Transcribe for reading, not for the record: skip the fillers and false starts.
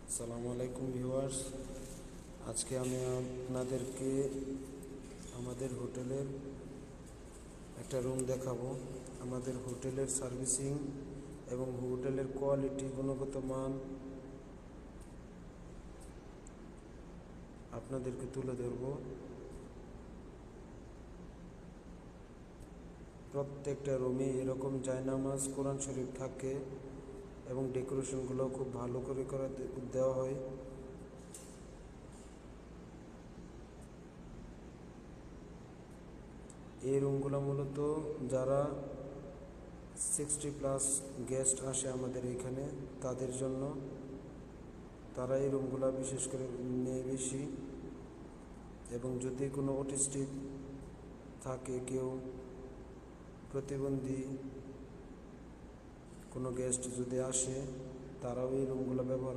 আসসালামু আলাইকুম ভিউয়ার্স। আজকে আমি আপনাদেরকে আমাদের হোটেলের একটা রুম দেখাবো। আমাদের হোটেলের সার্ভিসিং এবং হোটেলের কোয়ালিটি, গুণগত মান আপনাদেরকে তুলে ধরব। প্রত্যেকটা রুমে এরকম জায়নামাজ, কোরআন শরীফ থাকে এবং ডেকোরেশনগুলো খুব ভালো করে দেওয়া হয়। এই রুমগুলো মূলত যারা 60+ গেস্ট আসে আমাদের এখানে, তাদের জন্য। তারা এই রুমগুলো বিশেষ করে নেয় বেশি। এবং যদি কোনো অটিস্টিক থাকে, কেউ প্রতিবন্ধী কোনো গেস্ট যদি আসে, তারাও এই রুমগুলো ব্যবহার